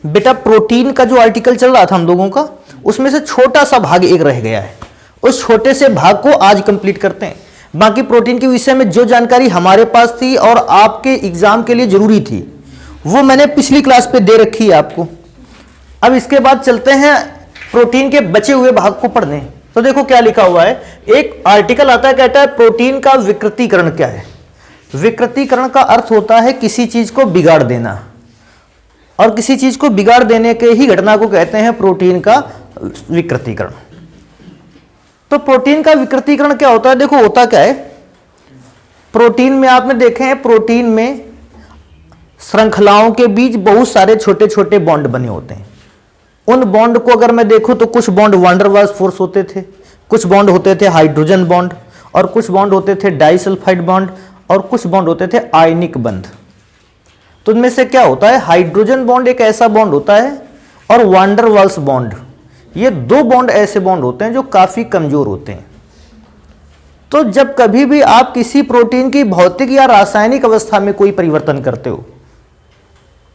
बेटा प्रोटीन का जो आर्टिकल चल रहा था हम लोगों का, उसमें से छोटा सा भाग एक रह गया है। उस छोटे से भाग को आज कंप्लीट करते हैं। बाकी प्रोटीन के विषय में जो जानकारी हमारे पास थी और आपके एग्जाम के लिए जरूरी थी वो मैंने पिछली क्लास पे दे रखी है आपको। अब इसके बाद चलते हैं प्रोटीन के बचे हुए भाग को पढ़ने। तो देखो क्या लिखा हुआ है, एक आर्टिकल आता है, कहता है प्रोटीन का विकृतीकरण क्या है। विकृतीकरण का अर्थ होता है किसी चीज को बिगाड़ देना, और किसी चीज को बिगाड़ देने के ही घटना को कहते हैं प्रोटीन का विकृतीकरण। तो प्रोटीन का विकृतीकरण क्या होता है, देखो होता क्या है, प्रोटीन में आपने देखे हैं, प्रोटीन में श्रृंखलाओं के बीच बहुत सारे छोटे छोटे बॉन्ड बने होते हैं। उन बॉन्ड को अगर मैं देखूं तो कुछ बॉन्ड वांडर वाल्स फोर्स होते थे, कुछ बॉन्ड होते थे हाइड्रोजन बॉन्ड, और कुछ बॉन्ड होते थे डाइसल्फाइड बॉन्ड, और कुछ बॉन्ड होते थे आयनिक बंध। तो इनमें से क्या होता है, हाइड्रोजन बॉन्ड एक ऐसा बॉन्ड होता है, और वांडर वाल्स बॉन्ड, ये दो बॉन्ड ऐसे बॉन्ड होते हैं जो काफी कमजोर होते हैं। तो जब कभी भी आप किसी प्रोटीन की भौतिक या रासायनिक अवस्था में कोई परिवर्तन करते हो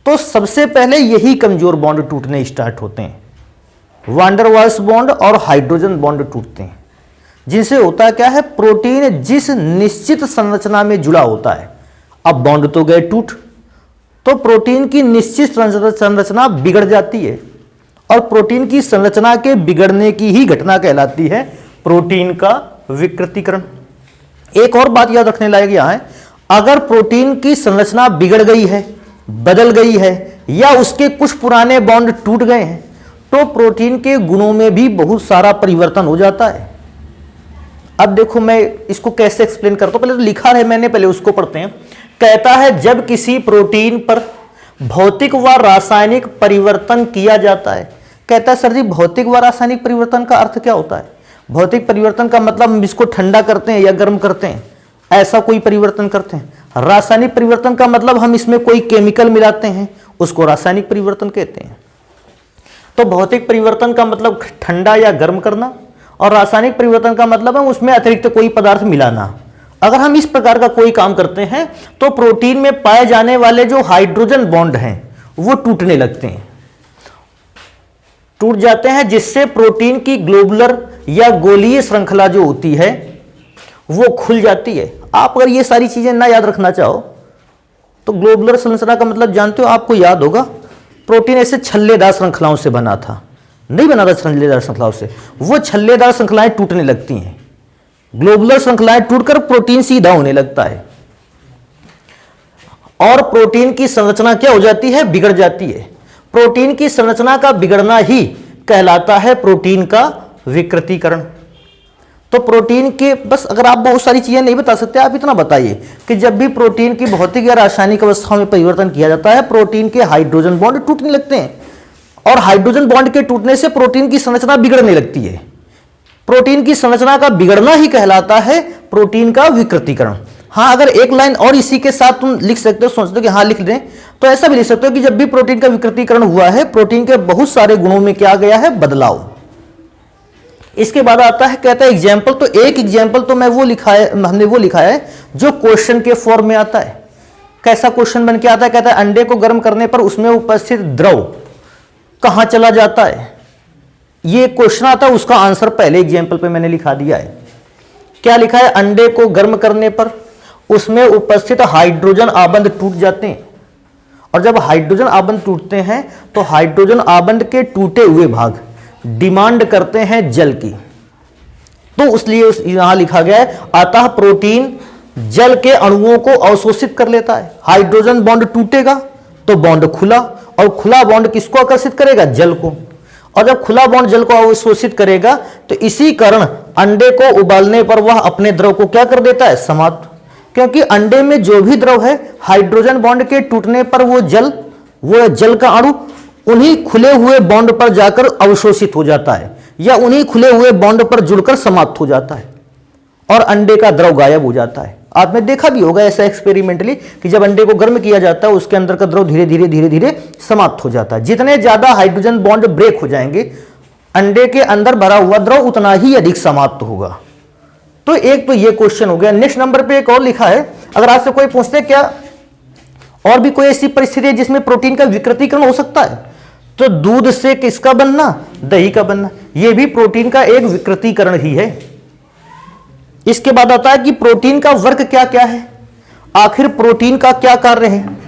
तो सबसे पहले यही कमजोर बॉन्ड टूटने स्टार्ट होते हैं। वांडर वाल्स बॉन्ड और हाइड्रोजन बॉन्ड टूटते हैं, जिनसे होता क्या है, प्रोटीन जिस निश्चित संरचना में जुड़ा होता है, अब बॉन्ड तो गए टूट, तो प्रोटीन की निश्चित संरचना बिगड़ जाती है, और प्रोटीन की संरचना के बिगड़ने की ही घटना कहलाती है प्रोटीन का विकृतीकरण। एक और बात याद रखने लायक यहां है, अगर प्रोटीन की संरचना बिगड़ गई है, बदल गई है, या उसके कुछ पुराने बॉन्ड टूट गए हैं, तो प्रोटीन के गुणों में भी बहुत सारा परिवर्तन हो जाता है। अब देखो मैं इसको कैसे एक्सप्लेन करता हूं, पहले तो लिखा है मैंने, पहले उसको पढ़ते हैं। कहता है जब किसी प्रोटीन पर भौतिक व रासायनिक परिवर्तन किया जाता है। कहता है सर जी भौतिक व रासायनिक परिवर्तन का अर्थ क्या होता है। भौतिक परिवर्तन का मतलब हम इसको ठंडा करते हैं या गर्म करते हैं, ऐसा कोई परिवर्तन करते हैं। रासायनिक परिवर्तन का मतलब हम इसमें कोई केमिकल मिलाते हैं, उसको रासायनिक परिवर्तन कहते हैं। तो भौतिक परिवर्तन का मतलब ठंडा या गर्म करना, और रासायनिक परिवर्तन का मतलब है उसमें अतिरिक्त कोई पदार्थ मिलाना। अगर हम इस प्रकार का कोई काम करते हैं तो प्रोटीन में पाए जाने वाले जो हाइड्रोजन बॉन्ड हैं वो टूटने लगते हैं, टूट जाते हैं, जिससे प्रोटीन की ग्लोबुलर या गोलीय श्रृंखला जो होती है वो खुल जाती है। आप अगर ये सारी चीजें ना याद रखना चाहो तो ग्लोबुलर संरचना का मतलब जानते हो, आपको याद होगा, प्रोटीन ऐसे छल्लेदार श्रृंखलाओं से बना था, नहीं बना था छल्लेदार श्रृंखलाओं से, वो छल्लेदार श्रृंखलाएं टूटने लगती हैं, ग्लोबुलर श्रृंखलाएं टूटकर प्रोटीन सीधा होने लगता है, और प्रोटीन की संरचना क्या हो जाती है, बिगड़ जाती है। प्रोटीन की संरचना का बिगड़ना ही कहलाता है प्रोटीन का विकृतीकरण। तो प्रोटीन के बस, अगर आप बहुत सारी चीजें नहीं बता सकते, आप इतना बताइए कि जब भी प्रोटीन की भौतिक या रासायनिक अवस्थाओं में परिवर्तन किया जाता है, प्रोटीन के हाइड्रोजन बॉन्ड टूटने लगते हैं, और हाइड्रोजन बॉन्ड के टूटने से प्रोटीन की संरचना बिगड़ने लगती है। प्रोटीन की संरचना का बिगड़ना ही कहलाता है प्रोटीन का विकृतीकरण। हाँ, अगर एक लाइन और इसी के साथ तुम लिख सकते हो, सोचते हो कि हाँ लिख दें, तो ऐसा भी लिख सकते हो कि जब भी प्रोटीन का विकृतीकरण हुआ है, प्रोटीन के बहुत सारे गुणों में क्या गया है, बदलाव। इसके बाद आता है, कहता है एग्जाम्पल। तो एक एग्जाम्पल तो मैं वो लिखा है, हमने वो लिखा है जो क्वेश्चन के फॉर्म में आता है। कैसा क्वेश्चन बन के आता है, कहता है अंडे को गर्म करने पर उसमें उपस्थित द्रव कहां चला जाता है। ये क्वेश्चन आता है, उसका आंसर पहले एग्जाम्पल पे मैंने लिखा दिया है। क्या लिखा है, अंडे को गर्म करने पर उसमें उपस्थित हाइड्रोजन आबंध टूट जाते हैं, और जब हाइड्रोजन आबंध टूटते हैं तो हाइड्रोजन आबंध के टूटे हुए भाग डिमांड करते हैं जल की। तो इसलिए यहां लिखा गया है, अतः प्रोटीन जल के अणुओं को अवशोषित कर लेता है। हाइड्रोजन बॉन्ड टूटेगा तो बॉन्ड खुला, और खुला बॉन्ड किसको आकर्षित करेगा, जल को, और जब खुला बॉन्ड जल को अवशोषित करेगा तो इसी कारण अंडे को उबालने पर वह अपने द्रव को क्या कर देता है, समाप्त। क्योंकि अंडे में जो भी द्रव है, हाइड्रोजन बॉन्ड के टूटने पर वो जल का अणु उन्हीं खुले हुए बॉन्ड पर जाकर अवशोषित हो जाता है, या उन्हीं खुले हुए बॉन्ड पर जुड़कर समाप्त हो जाता है, और अंडे का द्रव गायब हो जाता है। आपने देखा भी होगा ऐसा एक्सपेरिमेंटली कि जब अंडे को गर्म किया जाता है, उसके अंदर का द्रव धीरे धीरे धीरे धीरे समाप्त हो जाता है। जितने ज्यादा हाइड्रोजन बॉन्ड ब्रेक हो जाएंगे, अंडे के अंदर भरा हुआ द्रव उतना ही अधिक समाप्त होगा। तो एक तो ये क्वेश्चन हो गया। नेक्स्ट नंबर पे एक और लिखा है, अगर आपसे कोई पूछते क्या और भी कोई ऐसी परिस्थिति है जिसमें प्रोटीन का विकृतीकरण हो सकता है, तो दूध से किसका बनना, दही का बनना, यह भी प्रोटीन का एक विकृतीकरण ही है। इसके बाद आता है कि प्रोटीन का वर्ग क्या क्या है, आखिर प्रोटीन का क्या कार्य है।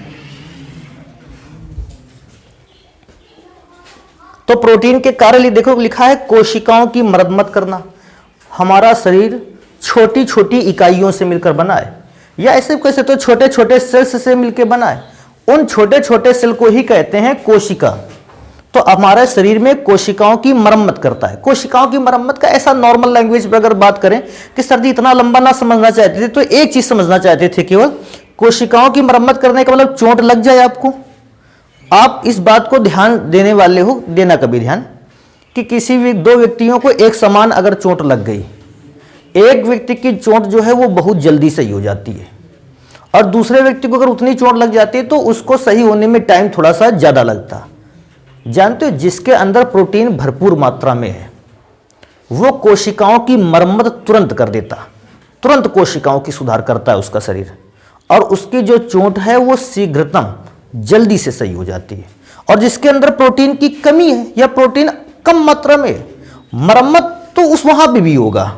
तो प्रोटीन के कार्य देखो लिखा है, कोशिकाओं की मरम्मत करना। हमारा शरीर छोटी छोटी इकाइयों से मिलकर बना है, या ऐसे कैसे तो छोटे छोटे सेल्स से मिलकर बना है। उन छोटे छोटे सेल को ही कहते हैं कोशिका। तो हमारे शरीर में कोशिकाओं की मरम्मत करता है। कोशिकाओं की मरम्मत का ऐसा नॉर्मल लैंग्वेज में अगर बात करें कि सर जी इतना लंबा ना समझना चाहते थे, तो एक चीज समझना चाहते थे केवल, कोशिकाओं की मरम्मत करने का मतलब चोट लग जाए आपको। आप इस बात को ध्यान देने वाले हो, देना कभी ध्यान, कि किसी भी दो व्यक्तियों को एक समान अगर चोट लग गई, एक व्यक्ति की चोट जो है वो बहुत जल्दी सही हो जाती है, और दूसरे व्यक्ति को अगर उतनी चोट लग जाती है तो उसको सही होने में टाइम थोड़ा सा ज्यादा लगता। जानते हो, जिसके अंदर प्रोटीन भरपूर मात्रा में है वो कोशिकाओं की मरम्मत तुरंत कर देता, तुरंत कोशिकाओं की सुधार करता है उसका शरीर, और उसकी जो चोट है वो शीघ्रतम जल्दी से सही हो जाती है। और जिसके अंदर प्रोटीन की कमी है या प्रोटीन कम मात्रा में, मरम्मत तो उस वहां पे भी होगा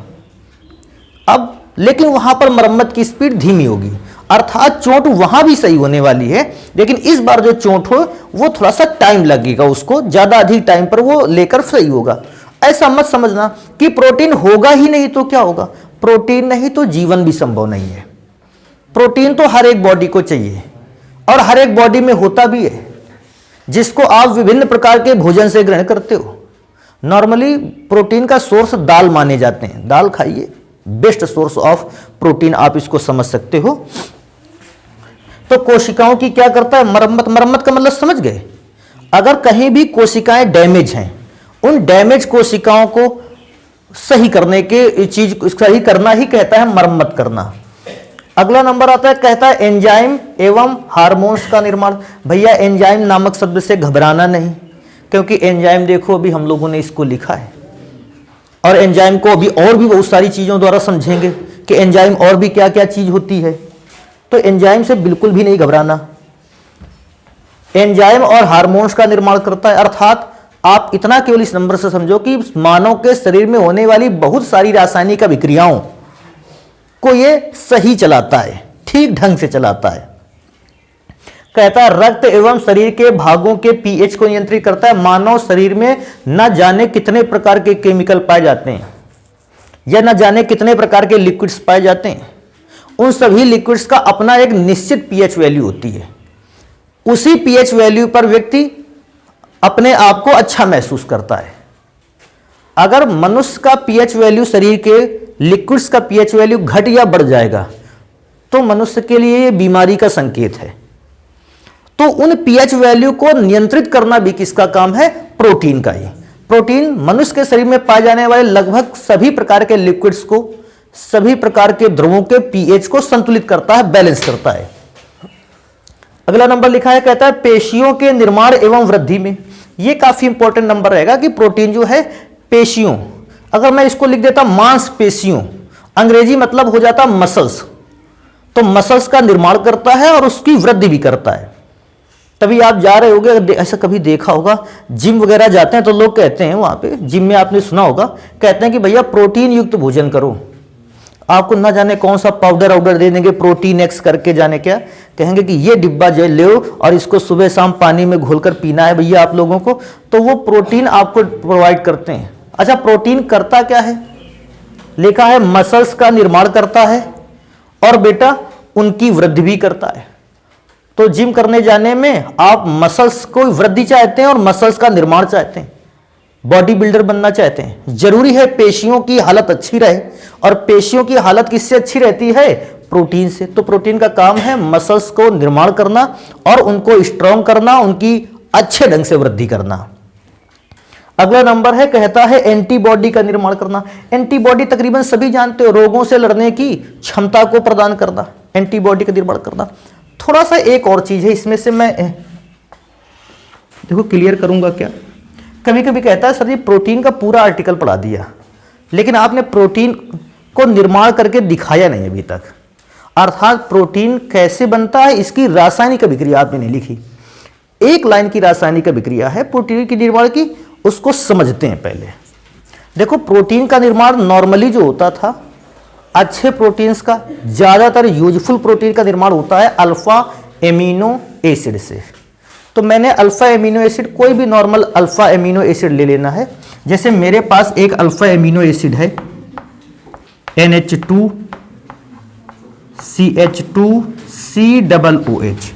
अब, लेकिन वहां पर मरम्मत की स्पीड धीमी होगी, अर्थात चोट वहां भी सही होने वाली है, लेकिन इस बार जो चोट हो वो थोड़ा सा टाइम लगेगा, उसको ज्यादा अधिक टाइम पर वो लेकर सही होगा। ऐसा मत समझना कि प्रोटीन होगा ही नहीं तो क्या होगा, प्रोटीन नहीं तो जीवन भी संभव नहीं है। प्रोटीन तो हर एक बॉडी को चाहिए, और हर एक बॉडी में होता भी है, जिसको आप विभिन्न प्रकार के भोजन से ग्रहण करते हो। नॉर्मली प्रोटीन का सोर्स दाल माने जाते हैं, दाल खाइए, बेस्ट सोर्स ऑफ प्रोटीन आप इसको समझ सकते हो। तो कोशिकाओं की क्या करता है, मरम्मत। मरम्मत का मतलब समझ गए, अगर कहीं भी कोशिकाएं डैमेज हैं, उन डैमेज कोशिकाओं को सही करने के चीज सही करना ही कहता है मरम्मत करना। अगला नंबर आता है, कहता है एंजाइम एवं हार्मोन्स का निर्माण। भैया एंजाइम नामक शब्द से घबराना नहीं, क्योंकि एंजाइम देखो अभी हम लोगों ने इसको लिखा है, और एंजाइम को अभी और भी बहुत सारी चीजों द्वारा समझेंगे कि एंजाइम और भी क्या क्या चीज होती है। तो एंजाइम से बिल्कुल भी नहीं घबराना। एंजाइम और हार्मोन्स का निर्माण करता है, अर्थात आप इतना केवल इस नंबर से समझो कि मानव के शरीर में होने वाली बहुत सारी रासायनिक अभिक्रियाओं को ये सही चलाता है, ठीक ढंग से चलाता है। कहता है रक्त एवं शरीर के भागों के पीएच को नियंत्रित करता है। मानव शरीर में न जाने कितने प्रकार के केमिकल पाए जाते हैं, या न जाने कितने प्रकार के लिक्विड्स पाए जाते हैं। उन सभी लिक्विड्स का अपना एक निश्चित पीएच वैल्यू होती है। उसी पीएच वैल्यू पर व्यक्ति अपने आप को अच्छा महसूस करता है। अगर मनुष्य का पीएच वैल्यू, शरीर के लिक्विड्स का पीएच वैल्यू घट या बढ़ जाएगा तो मनुष्य के लिए यह बीमारी का संकेत है। तो उन पीएच वैल्यू को नियंत्रित करना भी किसका काम है, प्रोटीन का ही। प्रोटीन मनुष्य के शरीर में पाए जाने वाले लगभग सभी प्रकार के लिक्विड्स को, सभी प्रकार के द्रवों के पीएच को संतुलित करता है, बैलेंस करता है। अगला नंबर लिखा है, कहता है पेशियों के निर्माण एवं वृद्धि में। यह काफी इंपॉर्टेंट नंबर रहेगा कि प्रोटीन जो है पेशियों, अगर मैं इसको लिख देता मांसपेशियों, अंग्रेजी मतलब हो जाता मसल्स, तो मसल्स का निर्माण करता है और उसकी वृद्धि भी करता है। तभी आप जा रहे होगे, ऐसा कभी देखा होगा, जिम वगैरह जाते हैं तो लोग कहते हैं, वहां पे जिम में आपने सुना होगा, कहते हैं कि भैया प्रोटीन युक्त भोजन करो। आपको ना जाने कौन सा पाउडर ऑर्डर दे देंगे, प्रोटीन एक्स करके, जाने क्या कहेंगे कि ये डिब्बा जो ले और इसको सुबह शाम पानी में घोलकर पीना है भैया आप लोगों को, तो वो प्रोटीन आपको प्रोवाइड करते हैं। अच्छा, प्रोटीन करता क्या है, लिखा है मसल्स का निर्माण करता है और बेटा उनकी वृद्धि भी करता है। तो जिम करने जाने में आप मसल्स को वृद्धि चाहते हैं और मसल्स का निर्माण चाहते हैं, बॉडी बिल्डर बनना चाहते हैं, जरूरी है पेशियों की हालत अच्छी रहे। और पेशियों की हालत किससे अच्छी रहती है, प्रोटीन से। तो प्रोटीन का काम है मसल्स को निर्माण करना और उनको स्ट्रॉन्ग करना, उनकी अच्छे ढंग से वृद्धि करना। अगला नंबर है, कहता है एंटीबॉडी का निर्माण करना। एंटीबॉडी तकरीबन सभी जानते हो, रोगों से लड़ने की क्षमता को प्रदान करना, एंटीबॉडी का निर्माण करना। थोड़ा सा एक और चीज है इसमें से, मैं देखो क्लियर करूंगा क्या। कभी कभी कहता है सर जी प्रोटीन का पूरा आर्टिकल पढ़ा दिया, लेकिन आपने प्रोटीन को निर्माण करके दिखाया नहीं अभी तक, अर्थात प्रोटीन कैसे बनता है इसकी रासायनिक अभिक्रिया आपने नहीं लिखी। एक लाइन की रासायनिक अभिक्रिया है प्रोटीन के निर्माण की, उसको समझते हैं पहले। देखो प्रोटीन का निर्माण नॉर्मली जो होता था, अच्छे प्रोटीन्स का, ज्यादातर यूजफुल प्रोटीन का निर्माण होता है अल्फा एमिनो एसिड से। तो मैंने अल्फा एमिनो एसिड, कोई भी नॉर्मल अल्फा एमिनो एसिड ले लेना है। जैसे मेरे पास एक अल्फा एमिनो एसिड है NH2 CH2 COOH।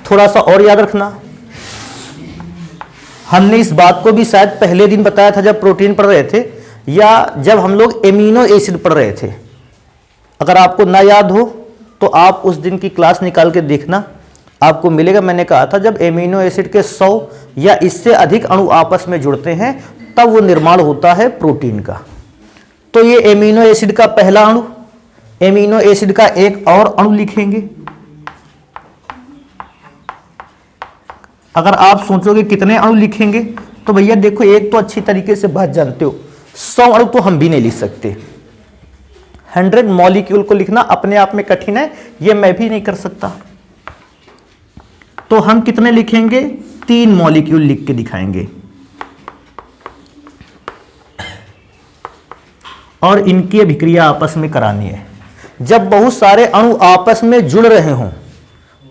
थोड़ा सा और याद रखना, हमने इस बात को भी शायद पहले दिन बताया था जब प्रोटीन पढ़ रहे थे, या जब हम लोग एमिनो एसिड पढ़ रहे थे। अगर आपको ना याद हो तो आप उस दिन की क्लास निकाल के देखना, आपको मिलेगा। मैंने कहा था जब एमिनो एसिड के 100 या इससे अधिक अणु आपस में जुड़ते हैं तब वो निर्माण होता है प्रोटीन का। तो ये एमिनो एसिड का पहला अणु, एमिनो एसिड का एक और अणु लिखेंगे। अगर आप सोचोगे कितने अणु लिखेंगे, तो भैया देखो, एक तो अच्छी तरीके से बात जानते हो, 100 अणु तो हम भी नहीं लिख सकते। 100 मॉलिक्यूल को लिखना अपने आप में कठिन है, ये मैं भी नहीं कर सकता। तो हम कितने लिखेंगे? 3 मॉलिक्यूल लिख के दिखाएंगे। और इनकी अभिक्रिया आपस में करानी है। जब बहुत सारे अणु आपस में जुड़ रहे हों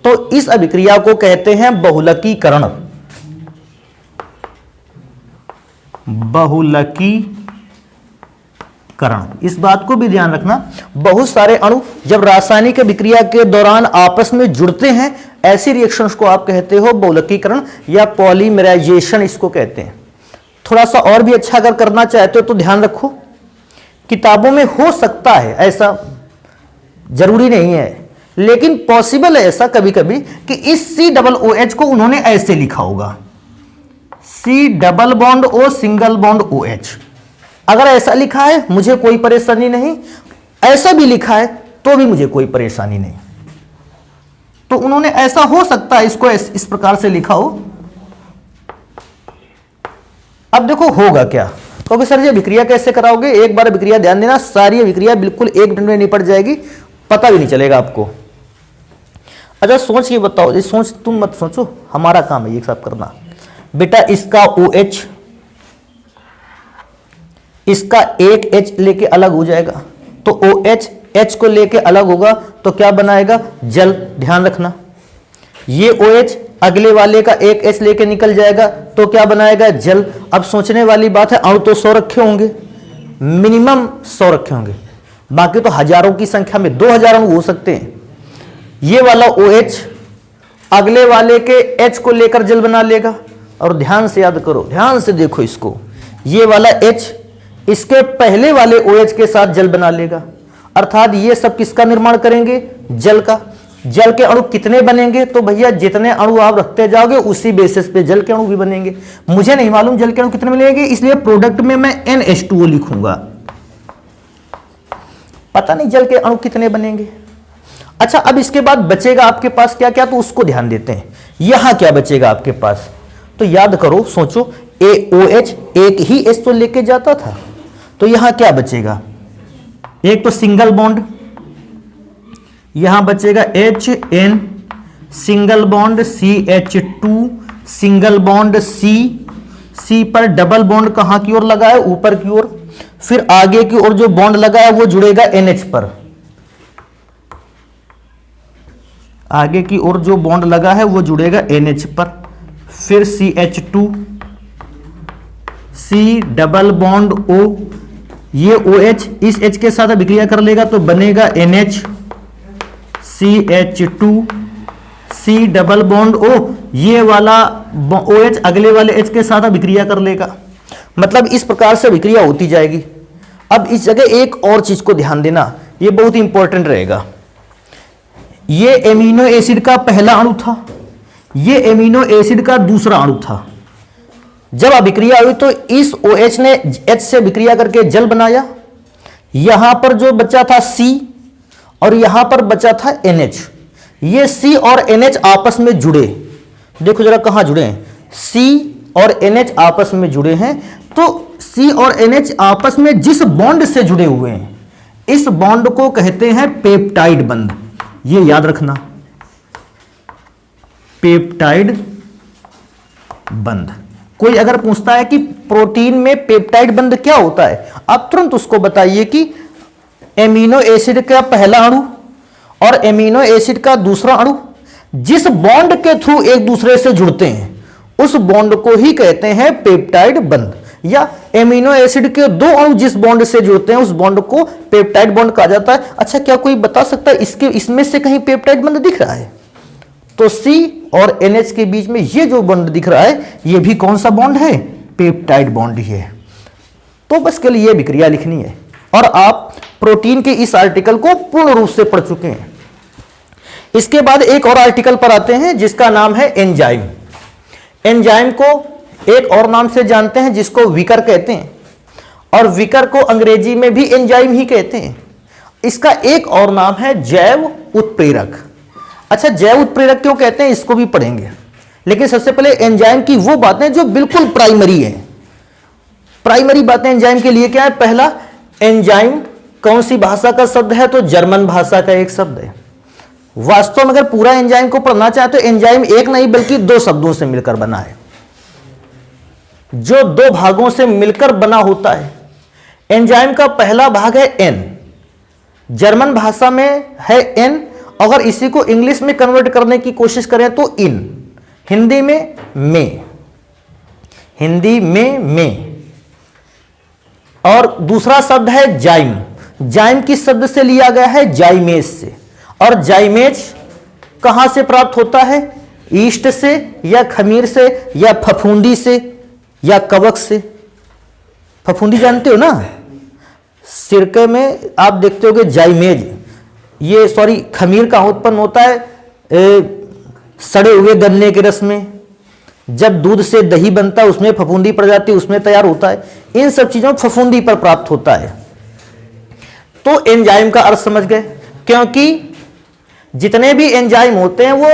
तो इस अभिक्रिया को कहते हैं बहुलकीकरण। बहुलकीकरण, इस बात को भी ध्यान रखना। बहुत सारे अणु जब रासायनिक अभिक्रिया के दौरान आपस में जुड़ते हैं, ऐसी रिएक्शंस को आप कहते हो बहुलकीकरण या पॉलीमराइजेशन इसको कहते हैं। थोड़ा सा और भी अच्छा अगर करना चाहते हो तो ध्यान रखो, किताबों में हो सकता है, ऐसा जरूरी नहीं है, लेकिन पॉसिबल है ऐसा कभी कभी कि इस COOH को उन्होंने ऐसे लिखा होगा, C+O सिंगल बॉन्ड OH। अगर ऐसा लिखा है मुझे कोई परेशानी नहीं, ऐसा भी लिखा है तो भी मुझे कोई परेशानी नहीं। तो उन्होंने ऐसा हो सकता है इसको इस प्रकार से लिखा हो। अब देखो होगा क्या, क्योंकि सर ये अभिक्रिया कैसे कराओगे? एक बार अभिक्रिया ध्यान देना, सारी अभिक्रिया बिल्कुल 1 मिनट में निपट जाएगी, पता भी नहीं चलेगा आपको। अच्छा सोच के बताओ, सोच तुम मत सोचो, हमारा काम है ये सब करना। बेटा इसका OH, इसका एक H लेके अलग हो जाएगा, तो OH H को लेके अलग होगा तो क्या बनाएगा? जल। ध्यान रखना, ये OH अगले वाले का एक H लेके निकल जाएगा तो क्या बनाएगा? जल। अब सोचने वाली बात है, अणु तो 100 रखे होंगे, मिनिमम 100 रखे होंगे, बाकी तो हजारों की संख्या में 2000 अणु हो सकते हैं। ये वाला OH अगले वाले के H को लेकर जल बना लेगा। और ध्यान से याद करो, ध्यान से देखो इसको, ये वाला H इसके पहले वाले OH के साथ जल बना लेगा, अर्थात ये सब किसका निर्माण करेंगे? जल का। जल के अणु कितने बनेंगे? तो भैया जितने अणु आप रखते जाओगे उसी बेसिस पे जल के अणु भी बनेंगे। मुझे नहीं मालूम जल के अणु कितने मिलेंगे, इसलिए प्रोडक्ट में मैं NH2O लिखूंगा, पता नहीं जल के अणु कितने बनेंगे। अच्छा अब इसके बाद बचेगा आपके पास क्या क्या, तो उसको ध्यान देते हैं। यहां क्या बचेगा आपके पास, तो याद करो, सोचो, OH एक ही H तो लेके जाता था, तो यहां क्या बचेगा? एक तो सिंगल बॉन्ड, यहां बचेगा HN, single bond CH2, single bond C पर डबल बॉन्ड कहां की ओर लगा है? ऊपर की ओर। फिर आगे की ओर जो बॉन्ड लगा है वो जुड़ेगा NH पर, आगे की ओर जो बॉन्ड लगा है वो जुड़ेगा NH पर। फिर CH2, C double bond O, ये OH इस H के साथ अभिक्रिया कर लेगा तो बनेगा NH, CH2, C double bond O, ये वाला OH अगले वाले H के साथ अभिक्रिया कर लेगा। मतलब इस प्रकार से अभिक्रिया होती जाएगी। अब इस जगह एक और चीज को ध्यान देना, ये बहुत इंपॉर्टेंट रहेगा। ये एमिनो एसिड का पहला अणु था, ये एमिनो एसिड का दूसरा अणु था। जब अभिक्रिया हुई तो इस OH ने H से अभिक्रिया करके जल बनाया, यहां पर जो बचा था C और यहां पर बचा था NH। ये C और NH आपस में जुड़े, देखो जरा कहां जुड़े हैं, C और NH आपस में जुड़े हैं। तो C और NH आपस में जिस बॉन्ड से जुड़े हुए हैं, इस बॉन्ड को कहते हैं पेप्टाइड बंध। ये याद रखना, पेप्टाइड बंध। कोई अगर पूछता है कि प्रोटीन में पेप्टाइड बंध क्या होता है, आप तुरंत उसको बताइए कि एमिनो एसिड का पहला अणु और एमिनो एसिड का दूसरा अणु जिस बॉन्ड के थ्रू एक दूसरे से जुड़ते हैं उस बॉन्ड को ही कहते हैं पेप्टाइड बंध, या एमिनो एसिड के दो अणु जिस बॉन्ड से जुड़ते हैं उस बॉन्ड को पेप्टाइड बॉन्ड कहा जाता है। अच्छा, क्या कोई बता सकता है इसमें से कहीं पेप्टाइड बंध दिख रहा है? तो C और NH के बीच में ये जो बॉन्ड दिख रहा है ये भी कौन सा बॉन्ड है? पेप्टाइड बॉन्ड ही है। तो बस के लिए विक्रिया लिखनी है और आप प्रोटीन के इस आर्टिकल को पूर्ण रूप से पढ़ चुके हैं। इसके बाद एक और आर्टिकल पर आते हैं जिसका नाम है एंजाइम। एंजाइम को एक और नाम से जानते हैं जिसको विकर कहते हैं, और विकर को अंग्रेजी में भी एंजाइम ही कहते हैं। इसका एक और नाम है जैव उत्प्रेरक। अच्छा, जैव उत्प्रेरक क्यों कहते हैं इसको भी पढ़ेंगे, लेकिन सबसे पहले एंजाइम की वो बातें जो बिल्कुल प्राइमरी है। प्राइमरी बातें एंजाइम के लिए क्या है? पहला, एंजाइम कौन सी भाषा का शब्द है? तो जर्मन भाषा का एक शब्द है। वास्तव में अगर पूरा एंजाइम को पढ़ना चाहे तो एंजाइम एक नहीं बल्कि दो शब्दों से मिलकर बना है, जो दो भागों से मिलकर बना होता है। एंजाइम का पहला भाग है एन, जर्मन भाषा में है एन। अगर इसी को इंग्लिश में कन्वर्ट करने की कोशिश करें तो इन, हिंदी में में, हिंदी में। और दूसरा शब्द है जाइम। जाइम किस शब्द से लिया गया है? जाइमेज से। और जाइमेज कहां से प्राप्त होता है? ईस्ट से या खमीर से या फफूंदी से या कवक से। फफूंदी जानते हो ना, सिरके में आप देखते होगे जाइमेज, ये खमीर का उत्पन्न होता है सड़े हुए गन्ने के रस में। जब दूध से दही बनता है उसमें फफूंदी पड़ जाती है, उसमें तैयार होता है। इन सब चीजों फफूंदी पर प्राप्त होता है। तो एंजाइम का अर्थ समझ गए, क्योंकि जितने भी एंजाइम होते हैं वो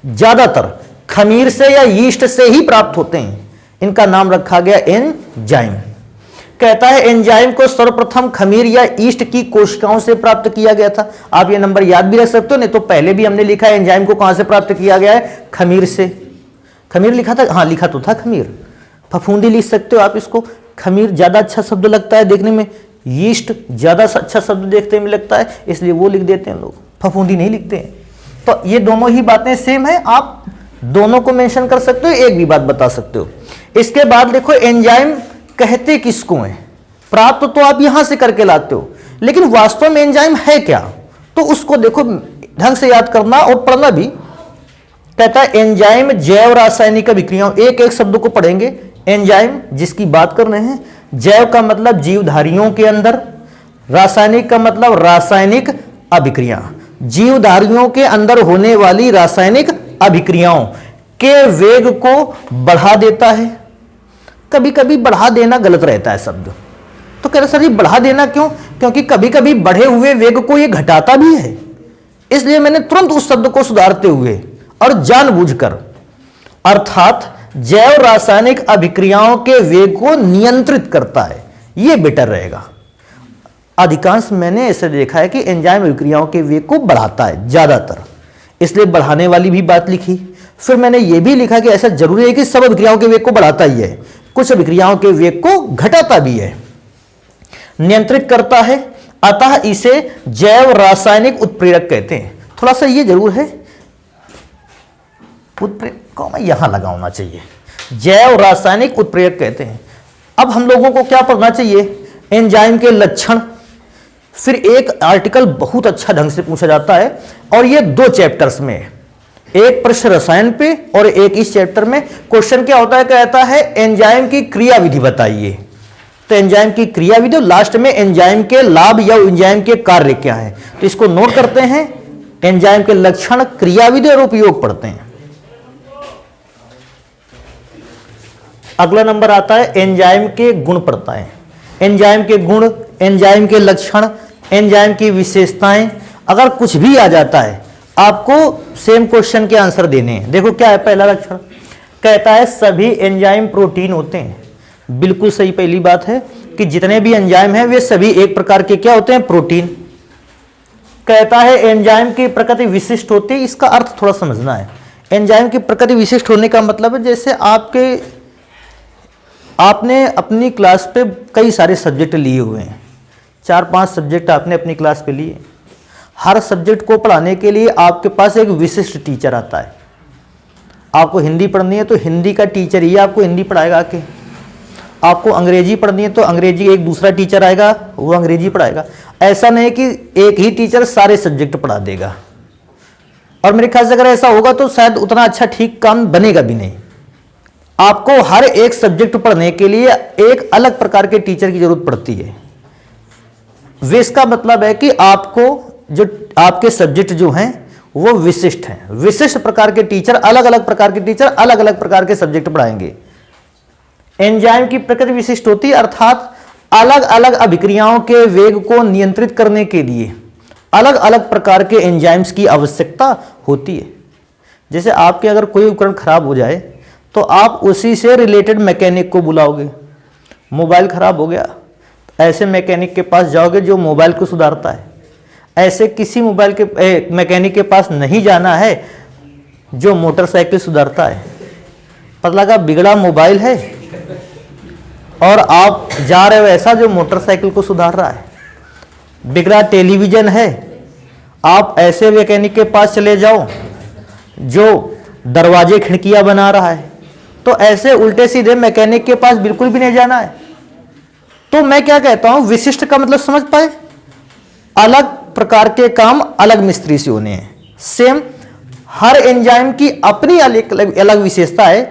ज्यादातर खमीर से या यीस्ट से ही प्राप्त होते हैं। इनका नाम रखा गया एंजाइम। कहता है एंजाइम को सर्वप्रथम खमीर या ईस्ट की कोशिकाओं से प्राप्त किया गया था। आप ये नंबर याद भी रख सकते हो, नहीं तो पहले भी हमने लिखा है एंजाइम को कहां से प्राप्त किया गया है? खमीर से। खमीर लिखा था, हाँ लिखा तो था खमीर। फफूंदी लिख सकते हो आप इसको। खमीर ज्यादा अच्छा शब्द लगता है देखने में, यीस्ट ज्यादा अच्छा शब्द देखने में लगता है, इसलिए वो लिख देते हैं लोग, फफूंदी नहीं लिखते हैं। तो ये दोनों ही बातें सेम है, आप दोनों को मेंशन कर सकते हो, एक भी बात बता सकते हो। इसके बाद देखो एंजाइम कहते किसको हैं? प्राप्त तो आप यहां से करके लाते हो, लेकिन वास्तव में एंजाइम है क्या? तो उसको देखो ढंग से याद करना और पढ़ना भी। कहता है एंजाइम जैव रासायनिक अभिक्रियाओं, एक एक शब्द को पढ़ेंगे। एंजाइम जिसकी बात कर रहे हैं, जैव का मतलब जीवधारियों के अंदर, रासायनिक का मतलब रासायनिक अभिक्रिया, जीवधारियों के अंदर होने वाली रासायनिक अभिक्रियाओं के वेग को बढ़ा देता है। कभी कभी बढ़ा देना गलत रहता है शब्द, तो कह रहे सर ये बढ़ा देना क्यों? क्योंकि कभी कभी बढ़े हुए वेग को ये घटाता भी है, इसलिए मैंने तुरंत उस शब्द को सुधारते हुए और जानबूझकर, अर्थात जैव रासायनिक अभिक्रियाओं के वेग को नियंत्रित करता है, ये बेटर रहेगा। अधिकांश मैंने ऐसे देखा है कि एंजाइम अभिक्रियाओं के वेग को बढ़ाता है ज्यादातर, इसलिए बढ़ाने वाली भी बात लिखी। फिर मैंने यह भी लिखा कि ऐसा जरूरी है कि सब अभिक्रियाओं के वेग को बढ़ाता ही है, कुछ अभिक्रियाओं के वेग को घटाता भी है, नियंत्रित करता है, अतः इसे जैव रासायनिक उत्प्रेरक कहते हैं। थोड़ा सा ये जरूर है, उत्प्रेरक को मैं यहां लगाना चाहिए, जैव रासायनिक उत्प्रेरक कहते हैं। अब हम लोगों को क्या पढ़ना चाहिए? एंजाइम के लक्षण। फिर एक आर्टिकल बहुत अच्छा ढंग से पूछा जाता है, और ये 2 चैप्टर्स में, एक प्रश्न रसायन पे और एक इस चैप्टर में। क्वेश्चन क्या होता है? कहता है एंजाइम की क्रियाविधि बताइए। तो एंजाइम की क्रियाविधि, लास्ट में एंजाइम के लाभ या एंजाइम के कार्य क्या है, तो इसको नोट करते हैं। एंजाइम के लक्षण, क्रियाविधि और उपयोग पढ़ते हैं। अगला नंबर आता है एंजाइम के गुण पढ़ता है। एंजाइम के गुण, एंजाइम के लक्षण, एंजाइम की विशेषताएं। अगर कुछ भी आ जाता है आपको सेम क्वेश्चन के आंसर देने हैं। देखो क्या है पहला लक्षण, कहता है सभी एंजाइम प्रोटीन होते हैं। बिल्कुल सही पहली बात है कि जितने भी एंजाइम हैं वे सभी एक प्रकार के क्या होते हैं? प्रोटीन। कहता है एंजाइम की प्रकृति विशिष्ट होती है। इसका अर्थ थोड़ा समझना है। एंजाइम की प्रकृति विशिष्ट होने का मतलब है जैसे आपने अपनी क्लास पे कई सारे सब्जेक्ट लिए हुए हैं, 4-5 सब्जेक्ट आपने अपनी क्लास पे लिए। हर सब्जेक्ट को पढ़ाने के लिए आपके पास एक विशिष्ट टीचर आता है। आपको हिंदी पढ़नी है तो हिंदी का टीचर ही आपको हिंदी पढ़ाएगा आके। आपको अंग्रेजी पढ़नी है तो अंग्रेजी एक दूसरा टीचर आएगा, वो अंग्रेजी पढ़ाएगा। ऐसा नहीं कि एक ही टीचर सारे सब्जेक्ट पढ़ा देगा, और मेरे ख्याल से अगर ऐसा होगा तो शायद उतना अच्छा ठीक काम बनेगा भी नहीं। आपको हर एक सब्जेक्ट पढ़ने के लिए एक अलग प्रकार के टीचर की जरूरत पड़ती है। इसका मतलब है कि आपको जो आपके सब्जेक्ट जो हैं वो विशिष्ट हैं। विशिष्ट प्रकार के टीचर, अलग अलग प्रकार के टीचर अलग अलग प्रकार के सब्जेक्ट पढ़ाएंगे। एंजाइम की प्रकृति विशिष्ट होती है, अर्थात अलग अलग अभिक्रियाओं के वेग को नियंत्रित करने के लिए अलग अलग प्रकार के एंजाइम्स की आवश्यकता होती है। जैसे आपके अगर कोई उपकरण खराब हो जाए तो आप उसी से रिलेटेड मैकेनिक को बुलाओगे। मोबाइल खराब हो गया, ऐसे मैकेनिक के पास जाओगे जो मोबाइल को सुधारता है। ऐसे किसी मोबाइल के मैकेनिक के पास नहीं जाना है जो मोटरसाइकिल सुधारता है। पता लगा बिगड़ा मोबाइल है और आप जा रहे हो ऐसा जो मोटरसाइकिल को सुधार रहा है। बिगड़ा टेलीविजन है, आप ऐसे मैकेनिक के पास चले जाओ जो दरवाजे खिड़कियां बना रहा है। तो ऐसे उल्टे सीधे मैकेनिक के पास बिल्कुल भी नहीं जाना है। तो मैं क्या कहता हूं, विशिष्ट का मतलब समझ पाए, अलग प्रकार के काम अलग मिस्त्री से होने हैं। सेम हर एंजाइम की अपनी अलग विशेषता है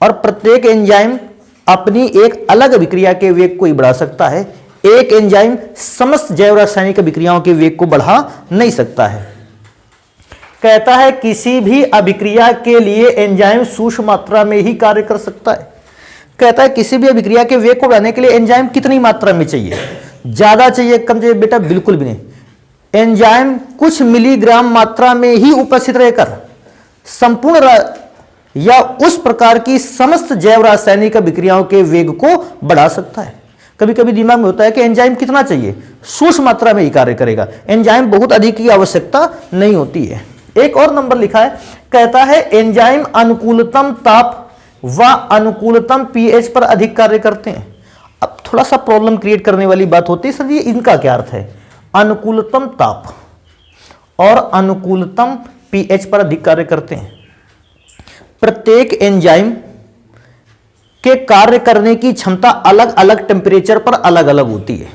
और प्रत्येक एंजाइम अपनी एक अलग अभिक्रिया के वेग को ही बढ़ा सकता है। एक एंजाइम समस्त जैव रासायनिक अभिक्रियाओं के वेग को बढ़ा नहीं सकता है। कहता है किसी भी अभिक्रिया के लिए एंजाइम सूक्ष्म मात्रा में ही कार्य कर सकता है। कहता है किसी भी अभिक्रिया के वेग को बढ़ाने के लिए एंजाइम कितनी मात्रा में चाहिए, ज्यादा चाहिए कम चाहिए, बेटा बिल्कुल भी नहीं। एंजाइम कुछ मिलीग्राम मात्रा में ही उपस्थित रहकर संपूर्ण या उस प्रकार की समस्त जैव रासायनिक अभिक्रियाओं के वेग को बढ़ा सकता है। कभी कभी दिमाग में होता है कि एंजाइम कितना चाहिए, सूक्ष्म मात्रा में ही कार्य करेगा, एंजाइम बहुत अधिक की आवश्यकता नहीं होती है। एक और नंबर लिखा है, कहता है एंजाइम अनुकूलतम ताप व अनुकूलतम पीएच पर अधिक कार्य करते हैं। अब थोड़ा सा प्रॉब्लम क्रिएट करने वाली बात होती है, सर ये इनका क्या अर्थ है? अनुकूलतम ताप और अनुकूलतम पीएच पर अधिक कार्य करते हैं। प्रत्येक एंजाइम के कार्य करने की क्षमता अलग अलग टेम्परेचर पर अलग अलग होती है।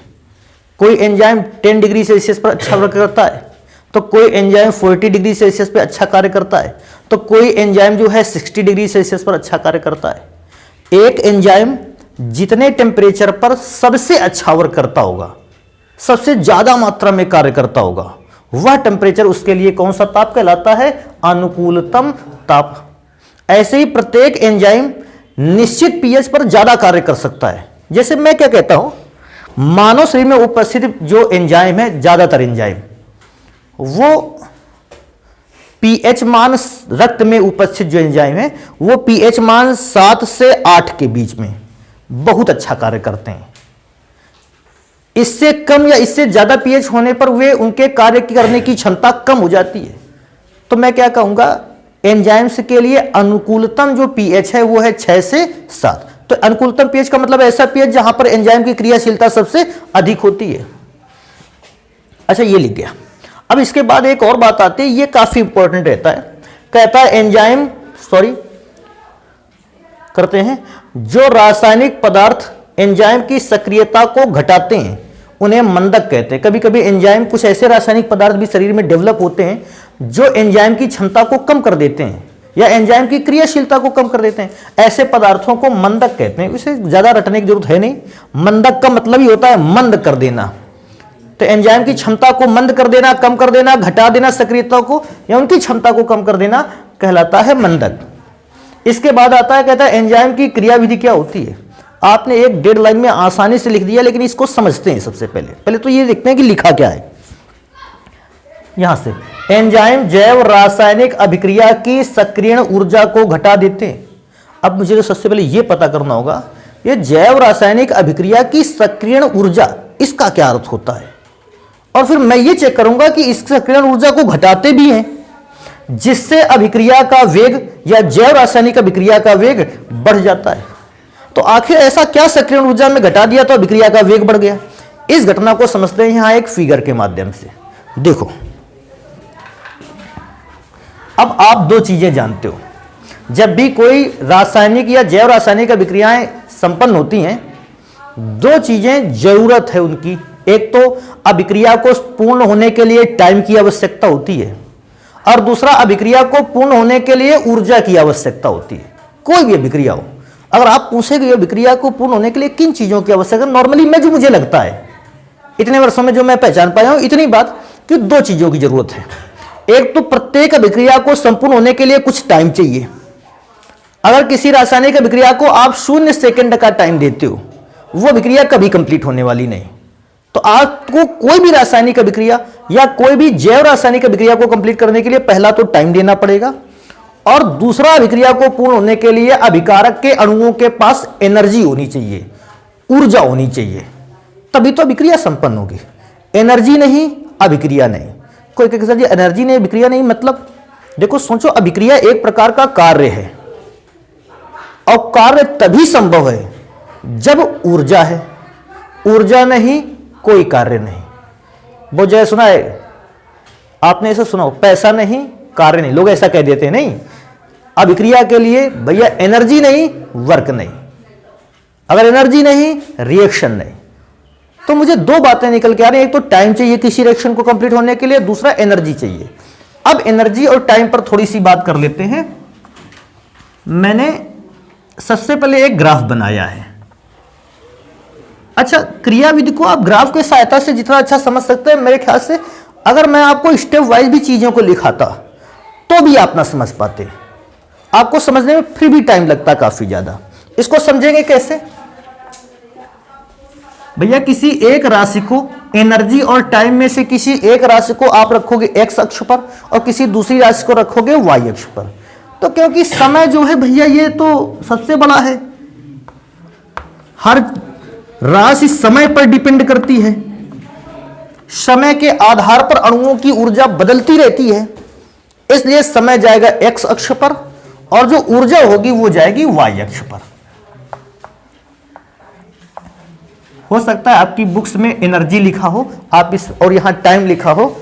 कोई एंजाइम 10 डिग्री सेल्सियस पर अच्छा कार्य करता है, तो कोई एंजाइम 40 डिग्री सेल्सियस पर अच्छा कार्य करता है, तो कोई एंजाइम जो है 60 डिग्री सेल्सियस पर अच्छा कार्य करता है। एक एंजाइम जितने टेम्परेचर पर सबसे अच्छा वर्क करता होगा, सबसे ज्यादा मात्रा में कार्य करता होगा, वह टेम्परेचर उसके लिए कौन सा ताप कहलाता है? अनुकूलतम ताप। ऐसे ही प्रत्येक एंजाइम निश्चित पीएच पर ज्यादा कार्य कर सकता है। जैसे मैं क्या कहता हूं, मानव शरीर में उपस्थित जो एंजाइम है, ज्यादातर एंजाइम वो पीएच मान, रक्त में उपस्थित जो एंजाइम है वो पीएच मान 7 से 8 के बीच में बहुत अच्छा कार्य करते हैं। इससे कम या इससे ज्यादा पीएच होने पर वे उनके कार्य करने की क्षमता कम हो जाती है। तो मैं क्या कहूंगा, एंजाइम्स के लिए अनुकूलतम जो पीएच है वो है 6 से 7। तो अनुकूलतम पीएच का मतलब ऐसा पीएच जहां पर एंजाइम की क्रियाशीलता सबसे अधिक होती है। अच्छा, ये लिख गया। अब इसके बाद एक और बात आती है, ये काफी इंपॉर्टेंट रहता है। कहता है एंजाइम करते हैं जो रासायनिक पदार्थ एंजाइम की सक्रियता को घटाते हैं उन्हें मंदक कहते हैं। कभी कभी एंजाइम, कुछ ऐसे रासायनिक पदार्थ भी शरीर में डेवलप होते हैं जो एंजाइम की क्षमता को कम कर देते हैं या एंजाइम की क्रियाशीलता को कम कर देते हैं। ऐसे पदार्थों को मंदक कहते हैं। इसे ज्यादा रटने की जरूरत है नहीं। मंदक का मतलब ही होता है मंद कर देना। तो एंजाइम की क्षमता को मंद कर देना, कम कर देना, घटा देना सक्रियता को या उनकी क्षमता को कम कर देना कहलाता है मंदक। इसके बाद आता है, कहता है एंजाइम की क्रियाविधि क्या होती है। आपने एक 1.5 लाइन में आसानी से लिख दिया, लेकिन इसको समझते हैं। सबसे पहले तो ये देखते हैं कि लिखा क्या है। यहां से एंजाइम जैव रासायनिक अभिक्रिया की सक्रियण ऊर्जा को घटा देते हैं। अब मुझे तो सबसे पहले ये पता करना होगा, ये जैव रासायनिक अभिक्रिया की सक्रियण ऊर्जा, इसका क्या अर्थ होता है। और फिर मैं ये चेक करूंगा कि इस सक्रियण ऊर्जा को घटाते भी हैं। जिससे अभिक्रिया का वेग या जैव रासायनिक अभिक्रिया का वेग बढ़ जाता है। तो आखिर ऐसा क्या सक्रियण ऊर्जा में घटा दिया तो अभिक्रिया का वेग बढ़ गया? इस घटना को समझते हैं यहां एक फिगर के माध्यम से। देखो, अब आप दो चीजें जानते हो, जब भी कोई रासायनिक या जैव रासायनिक अभिक्रियाएं संपन्न होती हैं, दो चीजें जरूरत है उनकी। एक तो अभिक्रिया को पूर्ण होने के लिए टाइम की आवश्यकता होती है, और दूसरा अभिक्रिया को पूर्ण होने के लिए ऊर्जा की आवश्यकता होती है। कोई भी अभिक्रिया हो, अगर आप पूछेंगे अभिक्रिया को पूर्ण होने के लिए किन चीजों की आवश्यकता, नॉर्मली मैं जो मुझे लगता है इतने वर्षों में जो मैं पहचान पाया हूं इतनी बात कि दो चीजों की जरूरत है। एक तो प्रत्येक अभिक्रिया को संपूर्ण होने के लिए कुछ टाइम चाहिए। अगर किसी रासायनिक अभिक्रिया को आप 0 सेकंड का टाइम देते हो, वो अभिक्रिया कभी कंप्लीट होने वाली नहीं। तो आपको कोई भी रासायनिक अभिक्रिया या कोई भी जैव रासायनिक अभिक्रिया को कंप्लीट करने के लिए पहला तो टाइम देना पड़ेगा, और दूसरा अभिक्रिया को पूर्ण होने के लिए अभिकारक के अणुओं के पास एनर्जी होनी चाहिए, ऊर्जा होनी चाहिए, तभी तो अभिक्रिया संपन्न होगी। एनर्जी नहीं अभिक्रिया नहीं। कोई कहेगा जी एनर्जी नहीं अभिक्रिया नहीं मतलब, देखो सोचो, अभिक्रिया एक प्रकार का कार्य है, और कार्य तभी संभव है जब ऊर्जा है। ऊर्जा नहीं कोई कार्य नहीं। वो जय सुना है आपने, ऐसा सुना हो, पैसा नहीं कार्य नहीं, लोग ऐसा कह देते हैं। नहीं, अभिक्रिया के लिए भैया एनर्जी नहीं वर्क नहीं, अगर एनर्जी नहीं रिएक्शन नहीं। तो मुझे दो बातें निकल के आ रही हैं, एक तो टाइम चाहिए किसी रिएक्शन को कंप्लीट होने के लिए, दूसरा एनर्जी चाहिए। अब एनर्जी और टाइम पर थोड़ी सी बात कर लेते हैं। मैंने सबसे पहले एक ग्राफ बनाया है। अच्छा, क्रियाविधि को आप ग्राफ की सहायता से जितना अच्छा समझ सकते हैं, मेरे ख्याल से अगर मैं आपको स्टेप वाइज भी चीजों को लिखाता तो भी आप ना समझ पाते, आपको समझने में फिर भी टाइम लगता काफी ज्यादा। इसको समझेंगे कैसे? भैया किसी एक राशि को एनर्जी और टाइम में से किसी एक राशि को आप रखोगे एक्स अक्ष पर और किसी दूसरी राशि को रखोगे वाई अक्ष पर। तो क्योंकि समय जो है भैया ये तो सबसे बड़ा है, हर राशि समय पर डिपेंड करती है, समय के आधार पर अणुओं की ऊर्जा बदलती रहती है, इसलिए समय जाएगा एक्स अक्ष पर और जो ऊर्जा होगी वो जाएगी वाई अक्ष पर। हो सकता है आपकी बुक्स में एनर्जी लिखा हो, आप इस और यहां टाइम लिखा हो,